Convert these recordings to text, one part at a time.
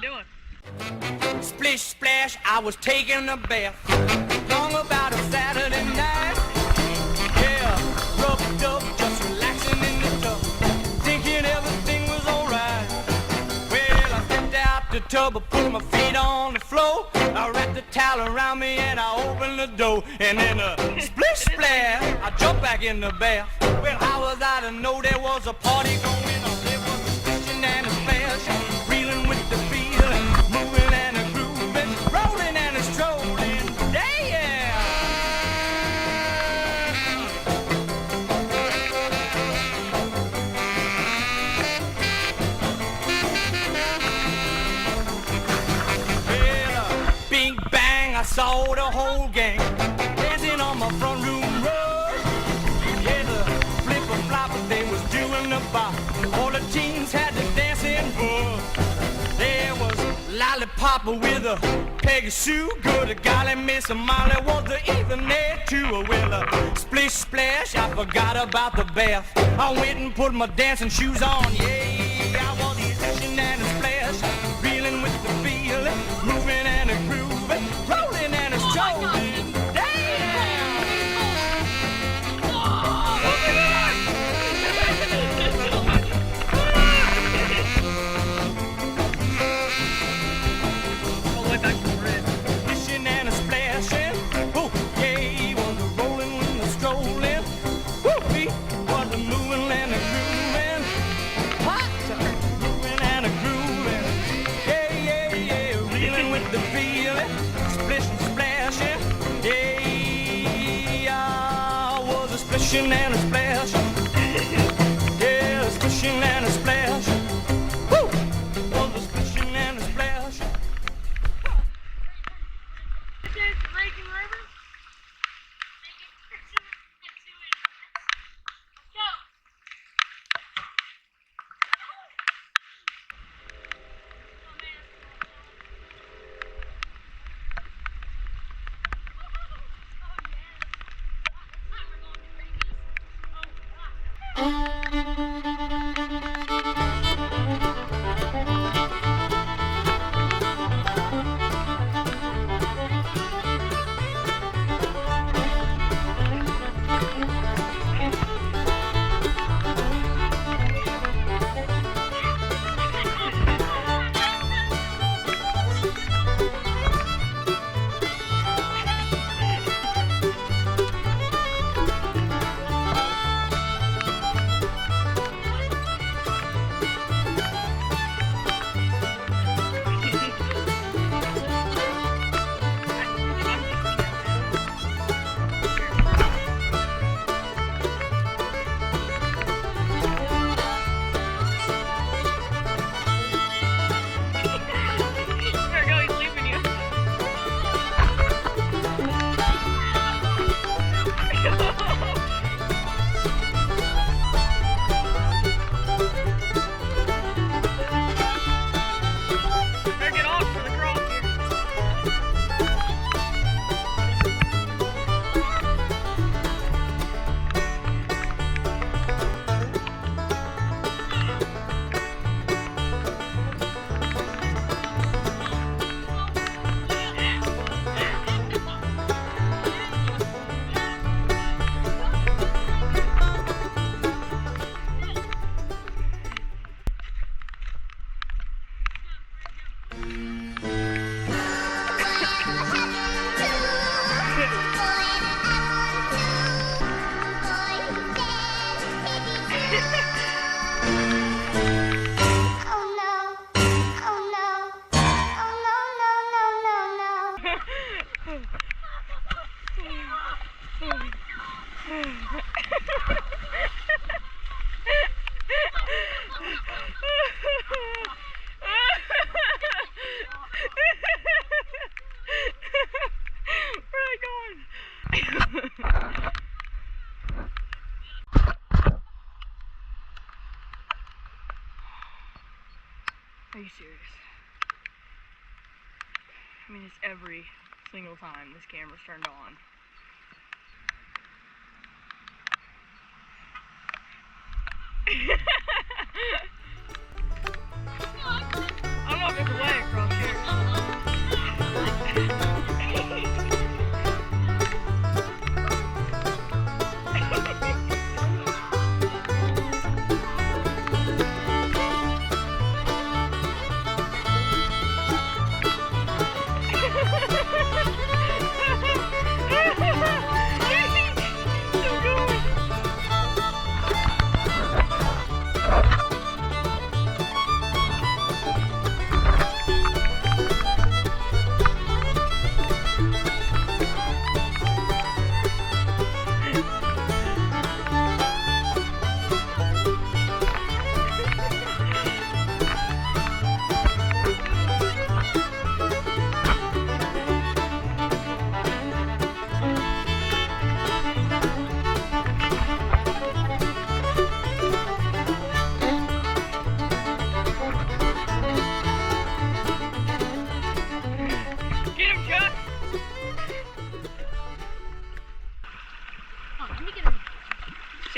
we doing? Splish, splash, I was taking a bath. Long about a Saturday night. Yeah, rubbed up, just relaxing in the tub, thinking everything was alright. Well, I stepped out the tub, I put my feet on the floor. I wrapped the towel around me and I opened the door. And then a splish, splash, I jumped back in the bath. Well, how was I to know there was a party going on? There was a splishing and a splash, reeling with the feeling, moving and a grooving, rolling and a strolling. Damn! Well, bing bang, I saw the whole gang dancing on my front room rug. Yeah, the flipper-flopper, they was doing the bop. All the teens had the dancing bug. There was Lollipop with a Peggy Sue, good. A golly Miss Molly was even there too. Well, splish splash, I forgot about the bath. I went and put my dancing shoes on. Yeah, I was splishing and a splash, reeling with the feeling, moving and a grooving, rolling and a strolling. Splishing and a splashing, oh yeah, was a rolling when a strolling. Woo, feet was a moving and a grooving, hot, moving and a grooving. Yeah, yeah, yeah, reeling with the feeling, splishing, splashing. Yeah, I was a splishing and a splashing. Yeah, a splishing and a splashing. Woo, was a splishing and a splashing. Are you serious? I mean, it's every single time this camera's turned on. I don't know if there's a way across.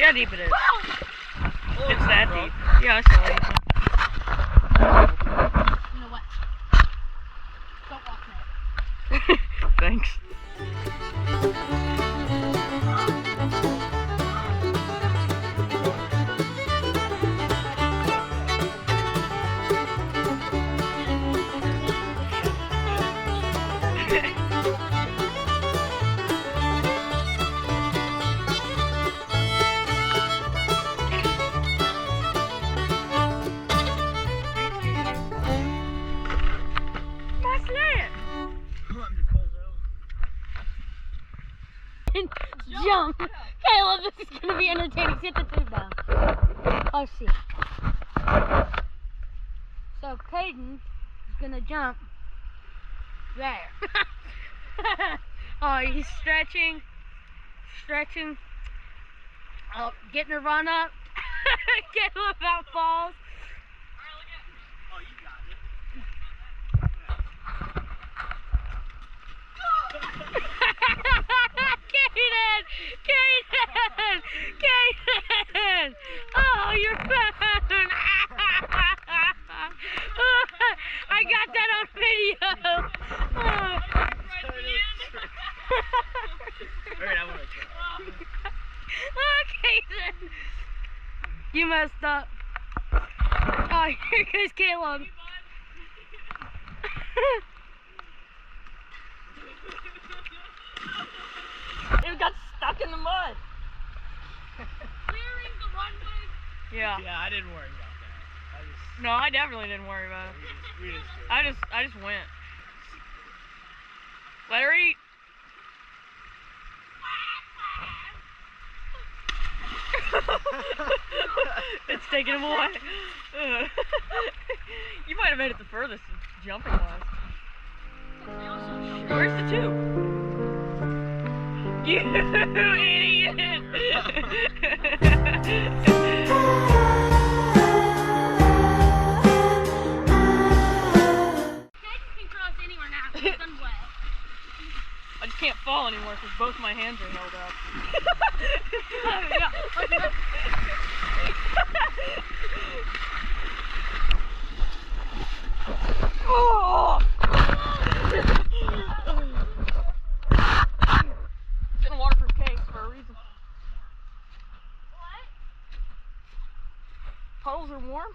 See how deep it is. It's that deep. Yeah, I saw it. You know what? Don't walk now. Thanks. Jump! Caleb, this is gonna be entertaining. Sit the tube down. Oh, see. So, Caden is gonna jump there. Oh, he's stretching. Oh, getting a run up. Caleb about falls. Oh, you got it. Caden! Oh, you're fun! I got that on video! Alright, I want to try. Oh, Caden! You messed up. Oh, here goes Caleb. It got stuck in the mud. Clearing the runway. Yeah. Yeah, I didn't worry about that. No, I definitely didn't worry about it. We just did. I just went. Let her eat. It's taking him away. You might have made it the furthest jumping wise. Where's the tube? You idiot! I just can't fall anymore because both my hands are held up. Oh! It's in a waterproof case for a reason. What? Puddles are warm?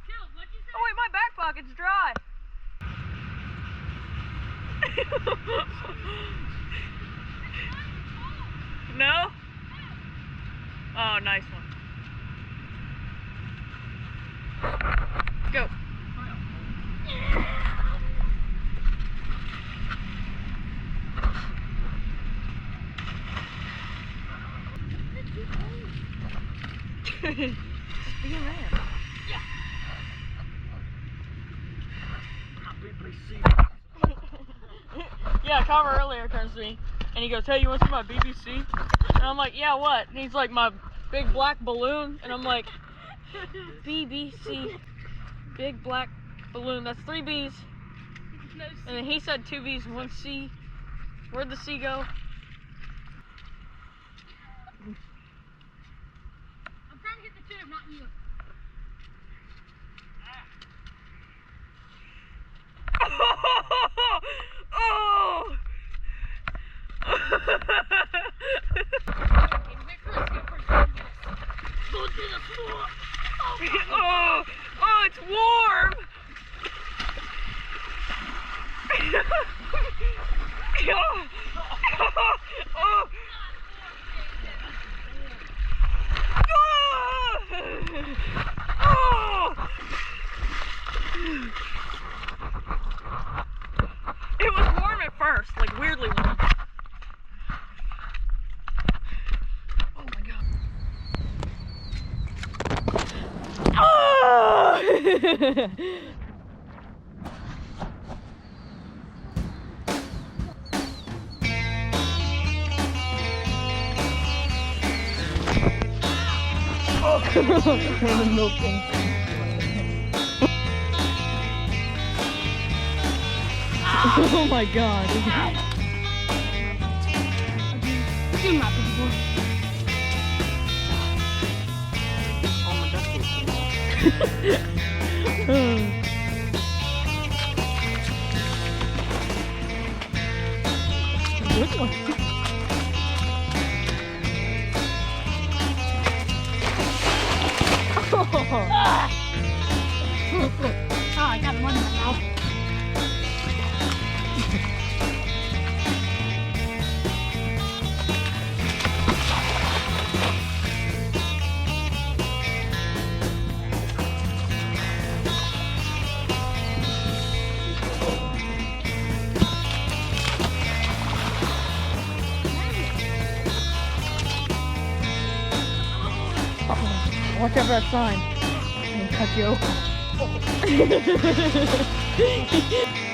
Caleb, what'd you say? Oh wait, my back pocket's dry. No? Oh, nice one. Go. Just be a man. Yeah. Yeah, Carver earlier turns to me and he goes, "Hey, you want to see my BBC?" And I'm like, "Yeah, what?" And he's like, "My big black balloon." And I'm like, "BBC, big black balloon. That's 3 B's." No, And then he said 2 B's and 1 C. Where'd the C go? I'm trying to hit the tube, not you. Oh! Go to the floor. Oh, oh, it's warm. It was warm at first, like weirdly warm. Oh my god. Oh! Oh my god. Do my big boy. Good one. Oh, I got one in my mouth. Watch out for that sign. I'm gonna cut you open.